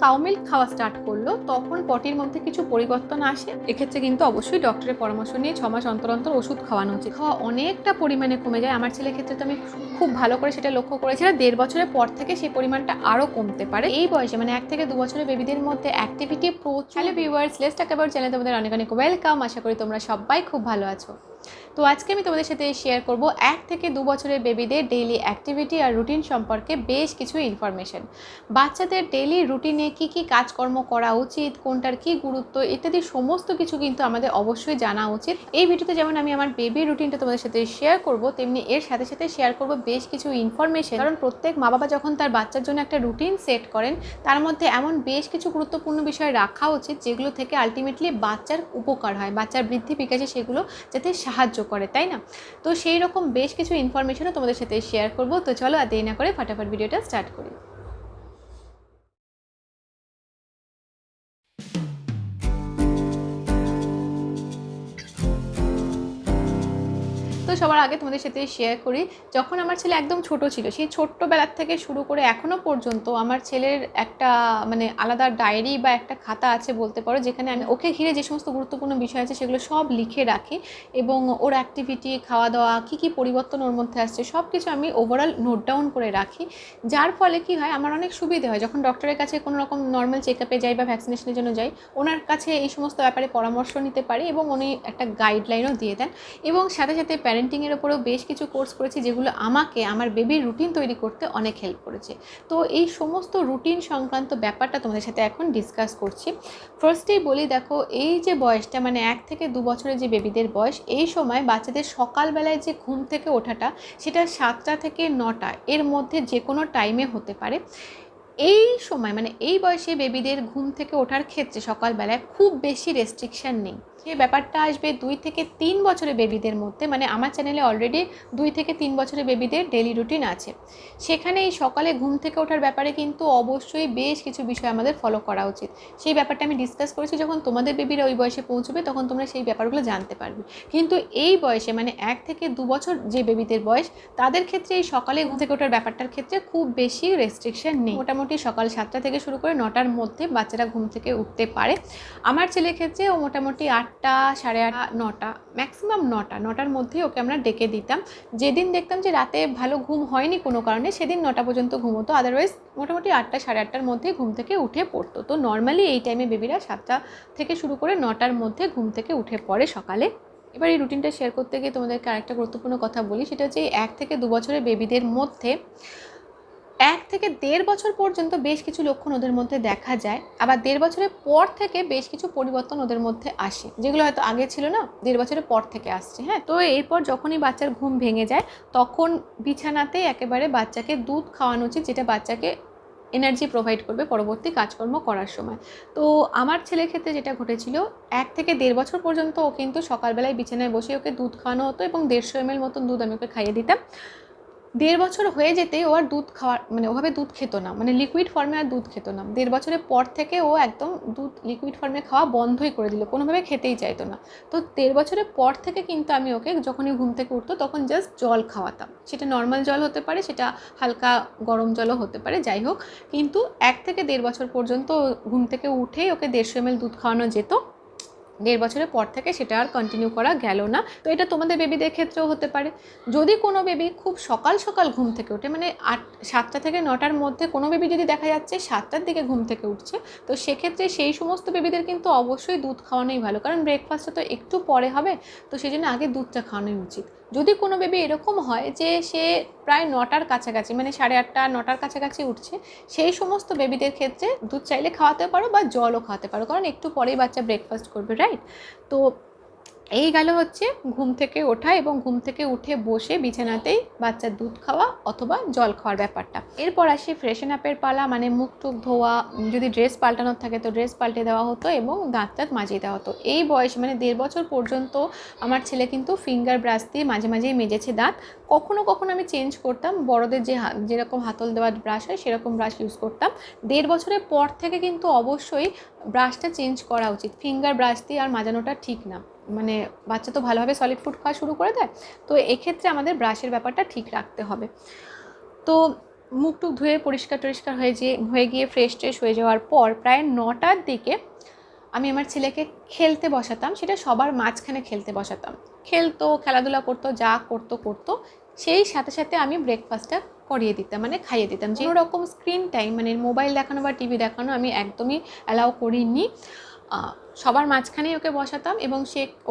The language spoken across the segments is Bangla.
কাউ মিল্ক খাওয়া স্টার্ট করলো তখন পটির মধ্যে কিছু পরিবর্তন আসে। এক্ষেত্রে কিন্তু অবশ্যই ডক্টরের পরামর্শ নিয়ে 6 মাস অন্তর অন্তর ওষুধ খাওয়ানো উচিত। খাওয়া অনেকটা পরিমাণে কমে যায়। আমার ছেলের ক্ষেত্রে তো আমি খুব ভালো করে সেটা লক্ষ্য করেছি। 1.5 বছরের পর থেকে সেই পরিমাণটা আরও কমতে পারে। এই বয়সে মানে 1 থেকে 2 বছরের বেবিদের মধ্যে অ্যাক্টিভিটি প্রচুর। Hello viewers, let's talk about চ্যানেলে তোমাদের অনেক অনেক ওয়েলকাম। আশা করি তোমরা সবাই খুব ভালো আছো। তো আজকে আমি তোমাদের সাথে শেয়ার করব 1 থেকে 2 বছরের বেবিদের ডেইলি অ্যাক্টিভিটি আর রুটিন সম্পর্কে বেশ কিছু ইনফরমেশন। বাচ্চাদের ডেইলি রুটিনে কি কি কাজকর্ম করা উচিত, কোনটার কি গুরুত্ব ইত্যাদি সমস্ত কিছু কিন্তু আমাদের অবশ্যই জানা উচিত। এই ভিডিওতে যেমন আমি আমার বেবির রুটিনটা তোমাদের সাথে শেয়ার করব, তেমনি এর সাথে সাথে শেয়ার করব বেশ কিছু ইনফরমেশন। কারণ প্রত্যেক মা বাবা যখন তার বাচ্চার জন্য একটা রুটিন সেট করেন, তার মধ্যে এমন বেশ কিছু গুরুত্বপূর্ণ বিষয় রাখা উচিত যেগুলো থেকে আলটিমেটলি বাচ্চার উপকার হয়, বাচ্চার বৃদ্ধি বিকাশে সেগুলো যাতে সাহায্য করে, তাই না? তো সেই রকম বেশ কিছু ইনফরমেশনও তোমাদের সাথে শেয়ার করব। তো চলো আর দেরি না করে ফটাফট ভিডিওটা স্টার্ট করি। তো সবার আগে তোমাদের সাথে শেয়ার করি, যখন আমার ছেলে একদম ছোট ছিল, সেই ছোট্টবেলার থেকে শুরু করে এখনও পর্যন্ত আমার ছেলের একটা মানে আলাদা ডায়েরি বা একটা খাতা আছে বলতে পারো, যেখানে আমি ওকে ঘিরে যে সমস্ত গুরুত্বপূর্ণ বিষয় আছে সেগুলো সব লিখে রাখি এবং ওর অ্যাক্টিভিটি, খাওয়া দাওয়া, কী কী পরিবর্তন ওর মধ্যে আসছে সব কিছু আমি ওভারঅল নোট ডাউন করে রাখি। যার ফলে কি হয়, আমার অনেক সুবিধে হয় যখন ডক্টরের কাছে কোনো রকম নর্মাল চেক আপে যাই বা ভ্যাকসিনেশনের জন্য যাই, ওনার কাছে এই সমস্ত ব্যাপারে পরামর্শ নিতে পারি এবং উনি একটা গাইডলাইনও দিয়ে দেন। এবং সাথে সাথে প্যারেন্টিংয়ের ওপরেও বেশ কিছু কোর্স করেছি যেগুলো আমাকে আমার বেবির রুটিন তৈরি করতে অনেক হেল্প করেছে। তো এই সমস্ত রুটিন সংক্রান্ত ব্যাপারটা তোমাদের সাথে এখন ডিসকাস করছি। ফার্স্টেই বলি, দেখো এই যে বয়সটা মানে 1 থেকে 2 বছরের যে বেবিদের বয়স, এই সময় বাচ্চাদের সকালবেলায় যে ঘুম থেকে ওঠাটা সেটা 7টা থেকে 9টা এর মধ্যে যে কোনো টাইমে হতে পারে। এই সময় মানে এই বয়সে বেবিদের ঘুম থেকে ওঠার ক্ষেত্রে সকালবেলায় খুব বেশি রেস্ট্রিকশান নেই। যে ব্যাপারটা আসবে 2 থেকে 3 বছরের বেবিদের মধ্যে, মানে আমার চ্যানেলে অলরেডি 2 থেকে 3 বছরের বেবিদের ডেলি রুটিন আছে। সেখানে এই সকালে ঘুম থেকে ওঠার ব্যাপারে কিন্তু অবশ্যই বেশ কিছু বিষয় আমাদের ফলো করা উচিত। সেই ব্যাপারটা আমি ডিসকাস করেছি, যখন তোমাদের বেবিরা ওই বয়সে পৌঁছবে তখন তোমরা সেই ব্যাপারগুলো জানতে পারবে। কিন্তু এই বয়সে মানে 1 থেকে 2 বছর যে বেবিদের বয়স, তাদের ক্ষেত্রে এই সকালে ঘুম থেকে ওঠার ব্যাপারটার ক্ষেত্রে খুব বেশি রেস্ট্রিকশান নেই। মোটামুটি সকাল 7টা থেকে শুরু করে 9টার মধ্যে বাচ্চারা ঘুম থেকে উঠতে পারে। আমার ছেলের ক্ষেত্রে ও মোটামুটি 8টা, 8:30, 9টা, ম্যাক্সিমাম 9টার মধ্যেই ওকে আমরা ডেকে দিতাম। যেদিন দেখতাম যে রাতে ভালো ঘুম হয়নি কোনো কারণে, সেদিন 9টা পর্যন্ত ঘুমোতো, আদারওয়াইজ মোটামুটি 8টা, 8:30টার মধ্যে ঘুম থেকে উঠে পড়তো। তো নর্মালি এই টাইমে বেবিরা 7টা থেকে শুরু করে 9টার মধ্যে ঘুম থেকে উঠে পড়ে সকালে। এবার এই রুটিনটা শেয়ার করতে গিয়ে তোমাদেরকে আরেকটা গুরুত্বপূর্ণ কথা বলি, সেটা হচ্ছে 1 থেকে 2 বছরের বেবিদের মধ্যে 1 থেকে 1.5 বছর পর্যন্ত বেশ কিছু লক্ষণ ওদের মধ্যে দেখা যায়, আবার 1.5 বছরের পর থেকে বেশ কিছু পরিবর্তন ওদের মধ্যে আসে, যেগুলো হয়তো আগে ছিল না, 1.5 বছরের পর থেকে আসছে। হ্যাঁ, তো এরপর যখনই বাচ্চার ঘুম ভেঙে যায় তখন বিছানাতেই একেবারে বাচ্চাকে দুধ খাওয়ানো উচিত, যেটা বাচ্চাকে এনার্জি প্রোভাইড করবে পরবর্তী কাজকর্ম করার সময়। তো আমার ছেলের ক্ষেত্রে যেটা ঘটেছিল, 1 থেকে 1.5 বছর পর্যন্ত ও কিন্তু সকালবেলায় বিছানায় বসে ওকে দুধ খাওয়ানো হতো এবং 150 ml মতন দুধ আমি ওকে খাইয়ে দিতাম। 1.5 বছর হয়ে যেতে ও আর দুধ খাওয়া মানে ওভাবে দুধ খেত না, মানে লিকুইড ফর্মে আর দুধ খেত না। 1.5 বছরের পর থেকে ও একদম দুধ লিকুইড ফর্মে খাওয়া বন্ধই করে দিল, কোনোভাবে খেতেই চাইতো না। তো 1.5 বছরের পর থেকে কিন্তু আমি ওকে যখনই ঘুম থেকে উঠতো তখন জাস্ট জল খাওয়াতাম, সেটা নর্মাল জল হতে পারে, সেটা হালকা গরম জলও হতে পারে, যাই হোক। কিন্তু 1 থেকে 1.5 বছর পর্যন্ত ঘুম থেকে উঠেই ওকে 150 ml দুধ খাওয়ানো যেত। 1.5 বছরের পর থেকে সেটা আর কন্টিনিউ করা গেল না। তো এটা তোমাদের বেবিদের ক্ষেত্রেও হতে পারে। যদি কোনো বেবি খুব সকাল সকাল ঘুম থেকে ওঠে, মানে 7টা থেকে 9টার মধ্যে কোনো বেবি যদি দেখা যাচ্ছে 7টার দিকে ঘুম থেকে উঠছে, তো সেক্ষেত্রে সেই সমস্ত বেবিদের কিন্তু অবশ্যই দুধ খাওয়ানোই ভালো, কারণ ব্রেকফাস্টটা তো একটু পরে হবে, তো সেই জন্য আগে দুধটা খাওয়ানোই উচিত। যদি কোনো বেবি এরকম হয় যে সে প্রায় 9টার কাছাকাছি, মানে 8:30, 9টার কাছাকাছি উঠছে, সেই সমস্ত বেবিদের ক্ষেত্রে দুধ চাইলে খাওয়াতে পারো বা জলও খাওয়াতে পারো, কারণ একটু পরেই বাচ্চা ব্রেকফাস্ট করবে, রাইট? তো এই গেল হচ্ছে ঘুম থেকে ওঠা এবং ঘুম থেকে উঠে বসে বিছানাতেই বাচ্চার দুধ খাওয়া অথবা জল খাওয়ার ব্যাপারটা। এরপর আসি ফ্রেশন আপের পালা, মানে মুখ টুক ধোয়া, যদি ড্রেস পাল্টানোর থাকে তো ড্রেস পাল্টে দেওয়া হতো এবং দাঁত টাত মাজিয়ে দেওয়া হতো। এই বয়সে মানে 1.5 বছর পর্যন্ত আমার ছেলে কিন্তু ফিঙ্গার ব্রাশ দিয়ে মাঝে মাঝেই মেজেছে দাঁত। কখনো কখনো আমি চেঞ্জ করতাম, বড়দের যেরকম হাতল দেওয়া ব্রাশ হয় সেরকম ব্রাশ ইউজ করতাম। 1.5 বছরের পর থেকে কিন্তু অবশ্যই ব্রাশটা চেঞ্জ করা উচিত, ফিঙ্গার ব্রাশ দিয়ে আর মাজানোটা ঠিক না, মানে বাচ্চা তো ভালোভাবে সলিড ফুড খাওয়া শুরু করে দেয়, তো এক্ষেত্রে আমাদের ব্রাশের ব্যাপারটা ঠিক রাখতে হবে। তো মুখ টুক ধুয়ে পরিষ্কার টরিষ্কার হয়ে গিয়ে ফ্রেশ ট্রেশ হয়ে যাওয়ার পর প্রায় 9টার দিকে আমি আমার ছেলেকে খেলতে বসাতাম, সেটা সবার মাঝখানে খেলতে বসাতাম। খেলতো, খেলাধুলা করতো, যা করতো, সেই সাথে সাথে আমি ব্রেকফাস্টটা করিয়ে দিতাম, মানে খাইয়ে দিতাম। যে রকম স্ক্রিন টাইম মানে মোবাইল দেখানো বা টিভি দেখানো আমি একদমই অ্যালাউ করিনি। সবার মাঝখানেই ওকে বসাতাম এবং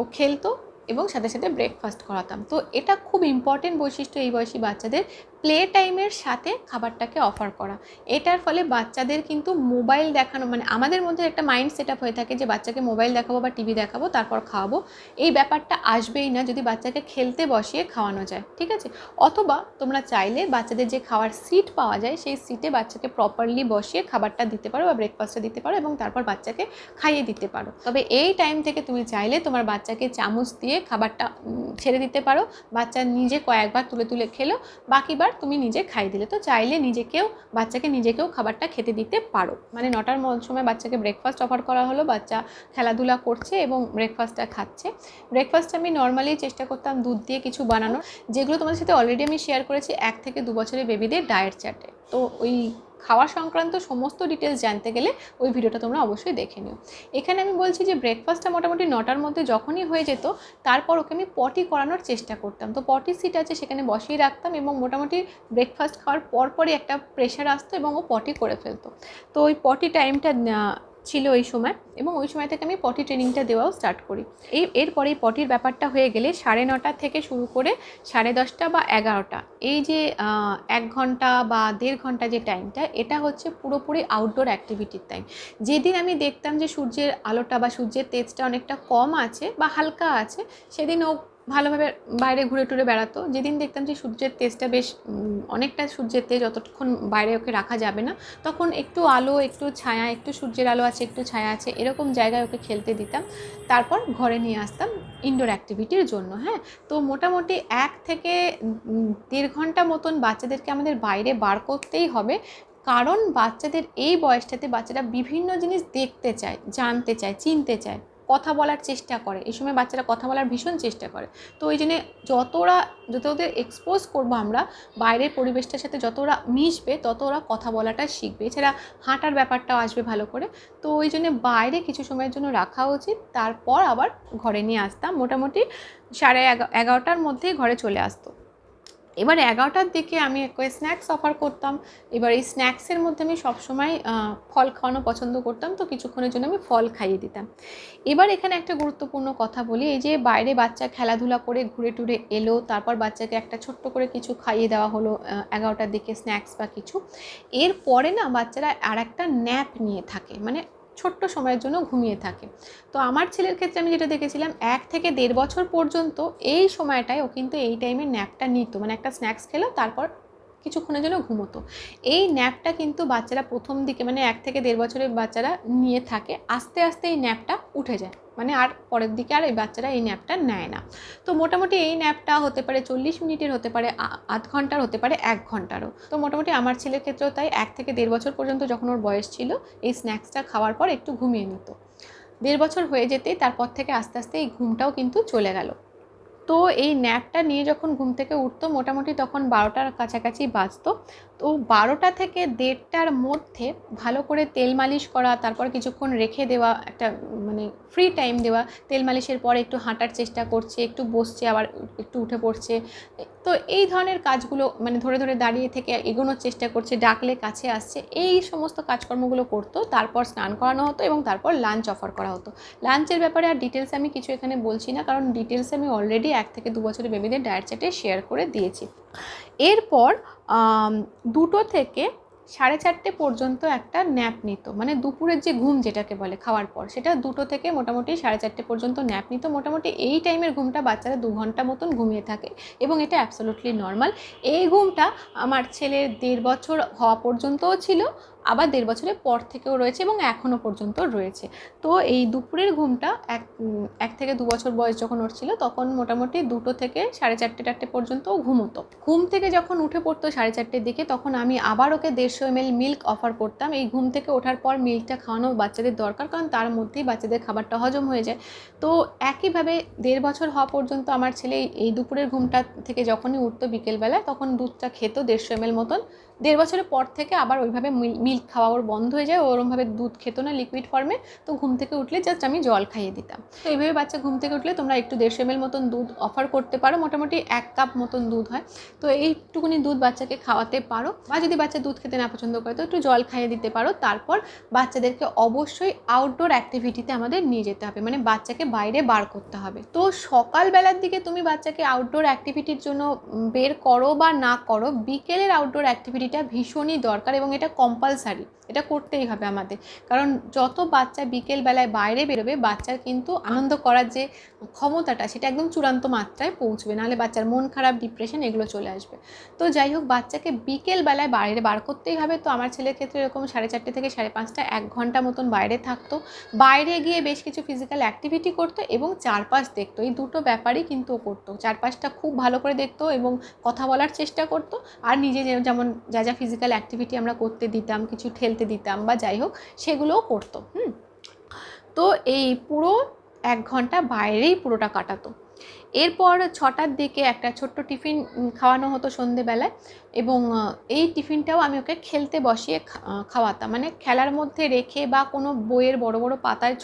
ও খেলতো এবং সাথে সাথে ব্রেকফাস্ট করাতাম। তো এটা খুব ইম্পর্টেন্ট বৈশিষ্ট্য এই বয়সী বাচ্চাদের, প্লে টাইমের সাথে খাবারটাকে অফার করা। এটার ফলে বাচ্চাদের কিন্তু মোবাইল দেখানো, মানে আমাদের মধ্যে একটা মাইন্ড সেট আপ হয়ে থাকে যে বাচ্চাকে মোবাইল দেখাবো বা টিভি দেখাবো তারপর খাওয়াবো, এই ব্যাপারটা আসবেই না যদি বাচ্চাকে খেলতে বসিয়ে খাওয়ানো যায়, ঠিক আছে? অথবা তোমরা চাইলে বাচ্চাদের যে খাওয়ার সিট পাওয়া যায় সেই সিটে বাচ্চাকে প্রপারলি বসিয়ে খাবারটা দিতে পারো বা ব্রেকফাস্টটা দিতে পারো এবং তারপর বাচ্চাকে খাইয়ে দিতে পারো। তবে এই টাইম থেকে তুমি চাইলে তোমার বাচ্চাকে চামচ দিয়ে খাবারটা ছেড়ে দিতে পারো, বাচ্চা নিজে কয়েকবার তুলে তুলে খেলো, বাকিবার তুমি নিজে খাইয়ে দিলে। তো চাইলে বাচ্চাকে নিজেকেও খাবারটা খেতে দিতে পারো। মানে 9টার সময় বাচ্চাকে ব্রেকফাস্ট অফার করা হলো, বাচ্চা খেলাধুলা করছে এবং ব্রেকফাস্টটা খাচ্ছে। ব্রেকফাস্ট আমি নর্মালি চেষ্টা করতাম দুধ দিয়ে কিছু বানানো, যেগুলো তোমাদের সাথে অলরেডি আমি শেয়ার করেছি 1 থেকে 2 বছরের বেবিদের ডায়েট চার্টে। তো ওই খাওয়া সংক্রান্ত সমস্ত ডিটেলস জানতে গেলে ওই ভিডিওটা তোমরা অবশ্যই দেখে নিও। এখানে আমি বলছি যে ব্রেকফাস্টটা মোটামুটি 9টার মধ্যে যখনই হয়ে যেত তারপর ওকে আমি পটি করানোর চেষ্টা করতাম। তো পটি সিট আছে সেখানে বসিয়ে রাখতাম এবং মোটামুটি ব্রেকফাস্ট খাওয়ার পরপরই একটা প্রেশার আসতো এবং ও পটি করে ফেলতো। তো ওই পটি টাইমটা ছিল ওই সময় এবং ওই সময় থেকে আমি পটি ট্রেনিংটা দেওয়াও স্টার্ট করি। এরপরে এই পটির ব্যাপারটা হয়ে গেলে 9:30 থেকে শুরু করে 10:30 বা 11টা, এই যে 1 ঘন্টা বা 1.5 ঘন্টা যে টাইমটা, এটা হচ্ছে পুরোপুরি আউটডোর অ্যাক্টিভিটির টাইম। যেদিন আমি দেখতাম যে সূর্যের আলোটা বা সূর্যের তেজটা অনেকটা কম আছে বা হালকা আছে, সেদিন ও ভালোভাবে বাইরে ঘুরে টুরে বেড়াতো। যেদিন দেখতাম যে সূর্যের তেজটা বেশ অনেকটা সূর্যের তেজ, অতক্ষণ বাইরে ওকে রাখা যাবে না, তখন একটু আলো, একটু ছায়া, একটু সূর্যের আলো আছে, একটু ছায়া আছে, এরকম জায়গায় ওকে খেলতে দিতাম। তারপর ঘরে নিয়ে আসতাম ইনডোর অ্যাক্টিভিটির জন্য। হ্যাঁ, তো মোটামুটি 1 থেকে 1.5 ঘন্টা মতন বাচ্চাদেরকে আমাদের বাইরে বার করতেই হবে, কারণ বাচ্চাদের এই বয়সটাতে বাচ্চারা বিভিন্ন জিনিস দেখতে চায়, জানতে চায়, চিনতে চায়, কথা বলার চেষ্টা করে। এই সময় বাচ্চারা কথা বলার ভীষণ চেষ্টা করে। তো ওই জন্যে যত ওদের এক্সপোজ করবো আমরা বাইরের পরিবেশটার সাথে, যত ওরা মিশবে তত ওরা কথা বলাটা শিখবে। এছাড়া হাঁটার ব্যাপারটাও আসবে ভালো করে। তো ওই জন্যে বাইরে কিছু সময়ের জন্য রাখা উচিত, তারপর আবার ঘরে নিয়ে আসতাম। মোটামুটি 11:30টার মধ্যেই ঘরে চলে আসতো। এবার 11টার দিকে আমি ওকে স্ন্যাক্স অফার করতাম। এবার এই স্ন্যাক্সের মধ্যে আমি সবসময় ফল খাওয়ানো পছন্দ করতাম, তো কিছুক্ষণের জন্য আমি ফল খাইয়ে দিতাম। এবার এখানে একটা গুরুত্বপূর্ণ কথা বলি, এই যে বাইরে বাচ্চা খেলাধুলা করে ঘুরে টুরে এলো, তারপর বাচ্চাকে একটা ছোট্ট করে কিছু খাইয়ে দেওয়া হলো 11টার দিকে স্ন্যাক্স বা কিছু, এরপরে না বাচ্চারা আর একটা ন্যাপ নিয়ে থাকে, মানে ছোট্ট সময়ের জন্য ঘুমিয়ে থাকে। তো আমার ছেলের ক্ষেত্রে আমি যেটা দেখেছিলাম 1 থেকে 1.5 বছর পর্যন্ত এই সময়টায় ও কিন্তু এই টাইমে ন্যাপটা নিত, মানে একটা স্ন্যাক্স খেলো তারপর কিছুক্ষণের জন্য ঘুমোতো। এই ন্যাপটা কিন্তু বাচ্চারা প্রথম দিকে, মানে 1 থেকে 1.5 বছরের বাচ্চারা নিয়ে থাকে, আস্তে আস্তে এই ন্যাপটা উঠে যায়, মানে আর পরের দিকে আর এই বাচ্চারা এই ন্যাপটা নেয় না। তো মোটামুটি এই ন্যাপটা হতে পারে 40 মিনিটের, হতে পারে আধ ঘন্টার, হতে পারে 1 ঘন্টারও। তো মোটামুটি আমার ছেলের ক্ষেত্রেও তাই 1 থেকে 1.5 বছর পর্যন্ত যখন ওর বয়স ছিল, এই স্ন্যাক্সটা খাওয়ার পর একটু ঘুমিয়ে নিত। 1.5 বছর হয়ে যেতেই তারপর থেকে আস্তে আস্তে এই ঘুমটাও কিন্তু চলে গেল। তো এই ন্যাপটা নিয়ে যখন ঘুম থেকে উঠতো মোটামুটি তখন 12টার কাছাকাছি বাজতো। তো 12টা থেকে 1:30টার মধ্যে ভালো করে তেল মালিশ করা, তারপর কিছুক্ষণ রেখে দেওয়া, একটা মানে ফ্রি টাইম দেওয়া। তেল মালিশের পরে একটু হাঁটার চেষ্টা করছে, একটু বসছে, আবার একটু উঠে পড়ছে। তো এই ধরনের কাজগুলো, মানে ধরে ধরে দাঁড়িয়ে থেকে এগোনোর চেষ্টা করছে, ডাকলে কাছে আসছে, এই সমস্ত কাজকর্মগুলো করতো। তারপর স্নান করানো হতো এবং তারপর লাঞ্চ অফার করা হতো। লাঞ্চের ব্যাপারে আর ডিটেলস আমি কিছু এখানে বলছি না, কারণ ডিটেলস আমি অলরেডি 1 থেকে 2 বছরের বেবিদের ডায়েট চার্টে শেয়ার করে দিয়েছি। এরপর 2টো থেকে 4:30 পর্যন্ত একটা ন্যাপ নিত, মানে দুপুরের যে ঘুম যেটাকে বলে খাওয়ার পর, সেটা 2টো থেকে মোটামুটি 4:30 পর্যন্ত ন্যাপ নিত। মোটামুটি এই টাইমের ঘুমটা বাচ্চারা 2 ঘন্টা মতন ঘুমিয়ে থাকে এবং এটা অ্যাবসোলুটলি নর্মাল। এই ঘুমটা আমার ছেলের 1.5 বছর হওয়া পর্যন্তও ছিল, আবার 1.5 বছরের পর থেকেও রয়েছে এবং এখনও পর্যন্ত রয়েছে। তো এই দুপুরের ঘুমটা 1 থেকে 2 বছর বয়স যখন ওর ছিল তখন মোটামুটি 2টো থেকে 4:30 পর্যন্ত ঘুমোতো। ঘুম থেকে যখন উঠে পড়তো 4:30টার দিকে, তখন আমি আবার ওকে 150 ml মিল্ক অফার করতাম। এই ঘুম থেকে ওঠার পর মিল্কটা খাওয়ানো বাচ্চাদের দরকার, কারণ তার মধ্যেই বাচ্চাদের খাবারটা হজম হয়ে যায়। তো একইভাবে 1.5 বছর হওয়া পর্যন্ত আমার ছেলে এই দুপুরের ঘুমটা থেকে যখনই উঠতো বিকেলবেলা, তখন দুধটা খেত 150 ml মতন, 1.5 বছরের পর থেকে আবার ওইভাবে মিল্ক খাওয়া ওর বন্ধ হয়ে যায়, ওরমভাবে দুধ খেত না লিকুইড ফর্মে। তো ঘুম থেকে উঠলে জাস্ট আমি জল খাইয়ে দিতাম। তো এইভাবে বাচ্চা ঘুম থেকে উঠলে তোমরা একটু 150 ml মতন দুধ অফার করতে পারো, মোটামুটি 1 কাপ মতন দুধ হয়। তো এইটুকুনি দুধ বাচ্চাকে খাওয়াতে পারো, বা যদি বাচ্চা দুধ খেতে না পছন্দ করে তো একটু জল খাইয়ে দিতে পারো। তারপর বাচ্চাদেরকে অবশ্যই আউটডোর অ্যাক্টিভিটিতে আমাদের নিয়ে যেতে হবে, মানে বাচ্চাকে বাইরে বার করতে হবে। তো সকালবেলার দিকে তুমি বাচ্চাকে আউটডোর অ্যাক্টিভিটির জন্য বের করো বা না করো, বিকেলের আউটডোর অ্যাক্টিভিটিটা ভীষণই দরকার এবং এটা কম্পালসারি, এটা করতেই হবে আমাদের। কারণ যত বাচ্চা বিকেলবেলায় বাইরে বেরোবে, বাচ্চার কিন্তু আনন্দ করার যে ক্ষমতাটা সেটা একদম চূড়ান্ত মাত্রায় পৌঁছবে, নাহলে বাচ্চার মন খারাপ, ডিপ্রেশন এগুলো চলে আসবে। তো যাই হোক, বাচ্চাকে বিকেলবেলায় বাইরে বার করতেই হবে। তো আমার ছেলের ক্ষেত্রে এরকম 4:30 থেকে 5:30, 1 ঘন্টা মতন বাইরে থাকতো, বাইরে গিয়ে বেশ কিছু ফিজিক্যাল অ্যাক্টিভিটি করতো এবং চারপাশ দেখতো। এই দুটো ব্যাপারই কিন্তু ও করতো, চারপাশটা খুব ভালো করে দেখতো এবং কথা বলার চেষ্টা করতো। আর নিজে যেমন যা যা ফিজিক্যাল অ্যাক্টিভিটি আমরা করতে দিতাম, কিছু ঠেলতে দিতাম বা যাই হোক, সেগুলোও করতো। তো এই পুরো 1 ঘন্টা বাইরেই পুরোটা কাটাতো। এরপর 6টার দিকে একটা ছোট্ট টিফিন খাওয়ানো হতো সন্ধেবেলায়, এবং এই টিফিনটাও আমি ওকে খেলতে বসিয়ে খাওয়াতাম, মানে খেলার মধ্যে রেখে বা কোনো বইয়ের বড় বড় পাতায়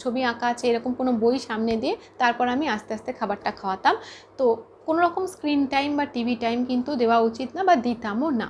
ছবি আঁকা আছে এরকম কোনো বই সামনে দিয়ে তারপর আমি আস্তে আস্তে খাবারটা খাওয়াতাম। তো কোনো রকম স্ক্রিন টাইম বা টিভি টাইম কিন্তু দেওয়া উচিত না, বা দিতামও না।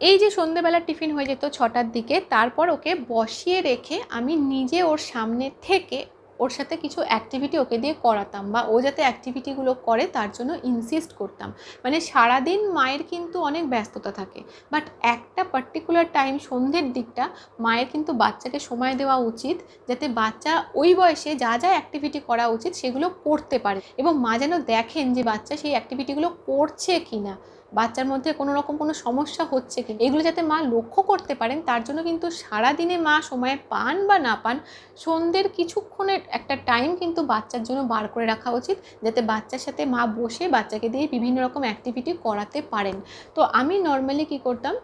এই যে সন্ধেবেলার টিফিন হয়ে যেত 6টার দিকে, তারপর ওকে বসিয়ে রেখে আমি নিজে ওর সামনে থেকে ওর সাথে কিছু অ্যাক্টিভিটি ওকে দিয়ে করাতাম, বা ও যাতে অ্যাক্টিভিটিগুলো করে তার জন্য ইনসিস্ট করতাম। মানে সারাদিন মায়ের কিন্তু অনেক ব্যস্ততা থাকে, বাট একটা পার্টিকুলার টাইম সন্ধ্যের দিকটা মায়ের কিন্তু বাচ্চাকে সময় দেওয়া উচিত, যাতে বাচ্চা ওই বয়সে যা যা অ্যাক্টিভিটি করা উচিত সেগুলো করতে পারে, এবং মা যেন দেখেন যে বাচ্চা সেই অ্যাক্টিভিটিগুলো করছে কিনা, বাচ্চার মধ্যে কোনো রকম কোনো সমস্যা হচ্ছে কি, এগুলো যাতে মা লক্ষ্য করতে পারেন। তার জন্য কিন্তু সারাদিনে মা সময় পান বা না পান, সন্ধ্যের কিছুক্ষণের একটা টাইম কিন্তু বাচ্চার জন্য বার করে রাখা উচিত, যাতে বাচ্চার সাথে মা বসে বাচ্চাকে দিয়ে বিভিন্ন রকম অ্যাক্টিভিটি করাতে পারেন। তো আমি নর্মালি কী করতাম,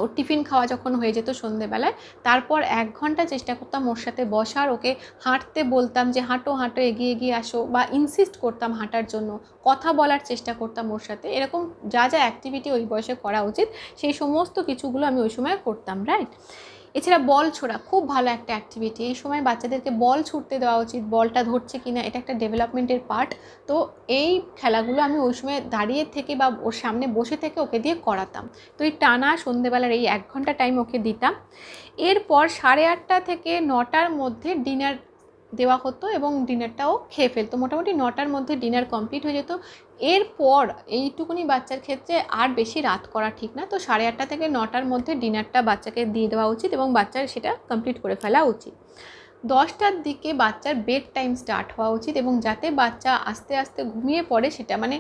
ওর টিফিন খাওয়া যখন হয়ে যেত সন্ধেবেলায়, তারপর 1 ঘন্টা চেষ্টা করতাম ওর সাথে বসার, ওকে হাঁটতে বলতাম যে হাঁটো হাঁটো, এগিয়ে এগিয়ে আসো, বা ইনসিস্ট করতাম হাঁটার জন্য, কথা বলার চেষ্টা করতাম ওর সাথে। এরকম যা যা অ্যাক্টিভিটি ওই বয়সে করা উচিত সেই সমস্ত কিছুগুলো আমি ওই সময় করতাম, রাইট। এছাড়া বল ছোড়া খুব ভালো একটা অ্যাক্টিভিটি, এই সময় বাচ্চাদেরকে বল ছুটতে দেওয়া উচিত, বলটা ধরছে কিনা এটা একটা ডেভেলপমেন্টের পার্ট। তো এই খেলাগুলো আমি ওই সময় দাঁড়িয়ে থেকে বা ওর সামনে বসে থেকে ওকে দিয়ে করাতাম। তো এই টানা সন্ধেবেলার এই 1 ঘন্টা টাইম ওকে দিতাম। এরপর 8:30 থেকে 9টার মধ্যে ডিনার দেওয়া হতো এবং ডিনারটাও খেয়ে ফেলতো। মোটামুটি 9টার মধ্যে ডিনার কমপ্লিট হয়ে যেত। এরপর এইটুকুনি বাচ্চার ক্ষেত্রে আর বেশি রাত করা ঠিক না। তো 8:30 থেকে 9টার মধ্যে ডিনারটা বাচ্চাকে দিয়ে দেওয়া উচিত এবং বাচ্চার সেটা কমপ্লিট করে ফেলা উচিত। 10টার দিকে বাচ্চার বেড টাইম স্টার্ট হওয়া উচিত, এবং যাতে বাচ্চা আস্তে আস্তে ঘুমিয়ে পড়ে, সেটা মানে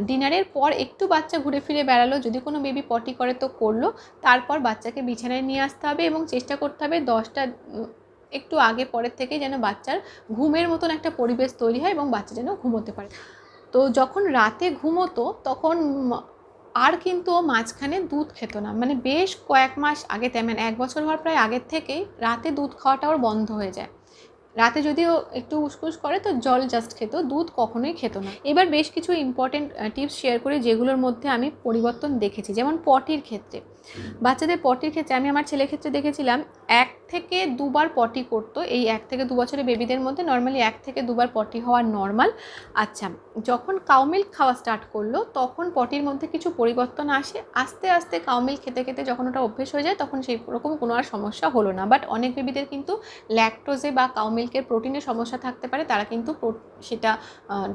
ডিনারের পর একটু বাচ্চা ঘুরে ফিরে বেড়ালো, যদি কোনো বেবি পটি করে তো করলো, তারপর বাচ্চাকে বিছানায় নিয়ে আসতে হবে এবং চেষ্টা করতে হবে 10টা একটু আগে পরের থেকে যেন বাচ্চার ঘুমের মতন একটা পরিবেশ তৈরি হয় এবং বাচ্চা যেন ঘুমোতে পারে। তো যখন রাতে ঘুমোতো তখন আর কিন্তু ও মাঝখানে দুধ খেত না, মানে বেশ কয়েক মাস আগে, তেমন 1 বছর হওয়ার প্রায় আগের থেকেই রাতে দুধ খাওয়াটা ওর বন্ধ হয়ে যায়। রাতে যদিও একটু উসকুস করে তো জল জাস্ট খেত, দুধ কখনোই খেত না। এবার বেশ কিছু ইম্পর্টেন্ট টিপস শেয়ার করি যেগুলোর মধ্যে আমি পরিবর্তন দেখেছি। যেমন পটির ক্ষেত্রে, বাচ্চাদের পটির ক্ষেত্রে আমি আমার ছেলের ক্ষেত্রে দেখেছিলাম 1 থেকে 2 বার পটি করতো। এই 1 থেকে 2 বছরের বেবিদের মধ্যে নর্মালি 1 থেকে 2 বার পটি হওয়া নর্মাল। আচ্ছা, যখন কাউ মিল্ক খাওয়া স্টার্ট করলো তখন পটির মধ্যে কিছু পরিবর্তন আসে। আস্তে আস্তে কাউ মিল্ক খেতে খেতে যখন ওটা অভ্যেস হয়ে যায় তখন সেই রকম কোনো আর সমস্যা হলো না। বাট অনেক বেবিদের কিন্তু ল্যাকটোজে বা কাউ মিল্কের প্রোটিনের সমস্যা থাকতে পারে, তারা কিন্তু সেটা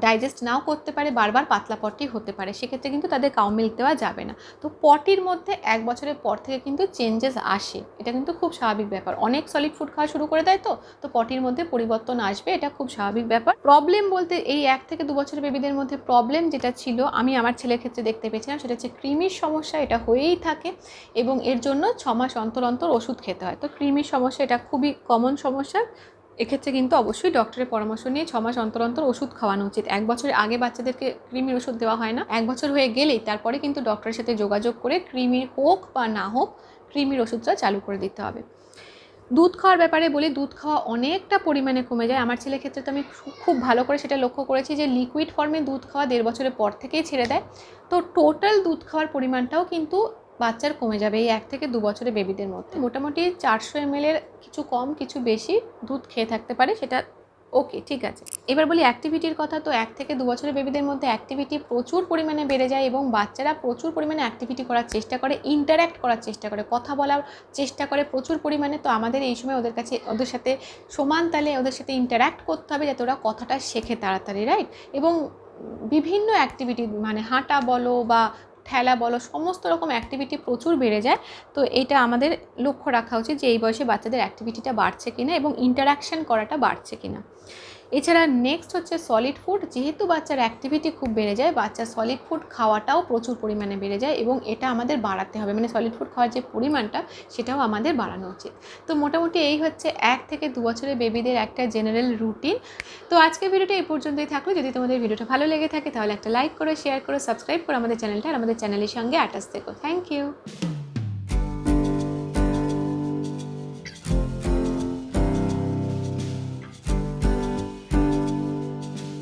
ডাইজেস্ট নাও করতে পারে, বারবার পাতলা পটি হতে পারে, সেক্ষেত্রে কিন্তু তাদের কাউ মিল্ক দেওয়া যাবে না। তো পটির মধ্যে 1 বছরের পর থেকে কিন্তু চেঞ্জেস আসে, এটা কিন্তু খুব স্বাভাবিক ব্যাপার। অনেক সলিড ফুড খাওয়া শুরু করে দেয়, তো পটির মধ্যে পরিবর্তন আসবে, এটা খুব স্বাভাবিক ব্যাপার। প্রবলেম বলতে এই 1 থেকে 2 বছরের বেবিদের মধ্যে প্রবলেম যেটা ছিল আমি আমার ছেলের ক্ষেত্রে দেখতে পেয়েছিলাম, সেটা হচ্ছে কৃমির সমস্যা। এটা হয়েই থাকে এবং এর জন্য 6 মাস অন্তর অন্তর ওষুধ খেতে হয়। তো কৃমির সমস্যা এটা খুবই কমন সমস্যা, এক্ষেত্রে কিন্তু অবশ্যই ডক্টরের পরামর্শ নিয়ে 6 মাস অন্তর অন্তর ওষুধ খাওয়ানো উচিত। 1 বছরের আগে বাচ্চাদেরকে কৃমির ওষুধ দেওয়া হয় না, 1 বছর হয়ে গেলেই তারপরে কিন্তু ডক্টরের সাথে যোগাযোগ করে কৃমির হোক বা না হোক কৃমির ওষুধটা চালু করে দিতে হবে। দুধ খাওয়ার ব্যাপারে বলি, দুধ খাওয়া অনেকটা পরিমাণে কমে যায়। আমার ছেলের ক্ষেত্রে তো আমি খুব ভালো করে সেটা লক্ষ্য করেছি যে লিকুইড ফর্মে দুধ খাওয়া 1.5 বছরের পর থেকেই ছেড়ে দেয়। তো টোটাল দুধ খাওয়ার পরিমাণটাও কিন্তু বাচ্চার কমে যাবে এই 1 থেকে 2 বছরের বেবিদের মধ্যে। মোটামুটি 400 ml এর কিছু কম কিছু বেশি দুধ খেয়ে থাকতে পারে, সেটা ওকে, ঠিক আছে। এবার বলি অ্যাক্টিভিটির কথা। তো 1 থেকে 2 বছরের বেবিদের মধ্যে অ্যাক্টিভিটি প্রচুর পরিমাণে বেড়ে যায় এবং বাচ্চারা প্রচুর পরিমাণে অ্যাক্টিভিটি করার চেষ্টা করে, ইন্টারঅ্যাক্ট করার চেষ্টা করে, কথা বলার চেষ্টা করে প্রচুর পরিমাণে। তো আমাদের এই সময় ওদের সাথে সমান তালে ওদের সাথে ইন্টারঅ্যাক্ট করতে হবে যাতে ওরা কথাটা শেখে তাড়াতাড়ি, রাইট? এবং বিভিন্ন অ্যাক্টিভিটি মানে হাঁটা বলো বা ঠেলা বলো, সমস্ত রকম অ্যাক্টিভিটি প্রচুর বেড়ে যায়। তো এইটা আমাদের লক্ষ্য রাখা উচিত যে এই বয়সে বাচ্চাদের অ্যাক্টিভিটিটা বাড়ছে কিনা এবং ইন্টারাকশন করাটা বাড়ছে কিনা। এছাড়া নেক্সট হচ্ছে সলিড ফুড। যেহেতু বাচ্চার অ্যাক্টিভিটি খুব বেড়ে যায়, বাচ্চার সলিড ফুড খাওয়াটাও প্রচুর পরিমাণে বেড়ে যায় এবং এটা আমাদের বাড়াতে হবে, মানে সলিড ফুড খাওয়ার যে পরিমাণটা সেটাও আমাদের বাড়ানো উচিত। তো মোটামুটি এই হচ্ছে 1 থেকে 2 বছরের বেবিদের একটা জেনারেল রুটিন। তো আজকের ভিডিওটা এই পর্যন্তই থাকলো। যদি তোমাদের ভিডিওটা ভালো লেগে থাকে তাহলে একটা লাইক করো, শেয়ার করো, সাবস্ক্রাইব করো আমাদের চ্যানেলটা, আর আমাদের চ্যানেলের সঙ্গে অ্যাটাচ থেকো। Thank you.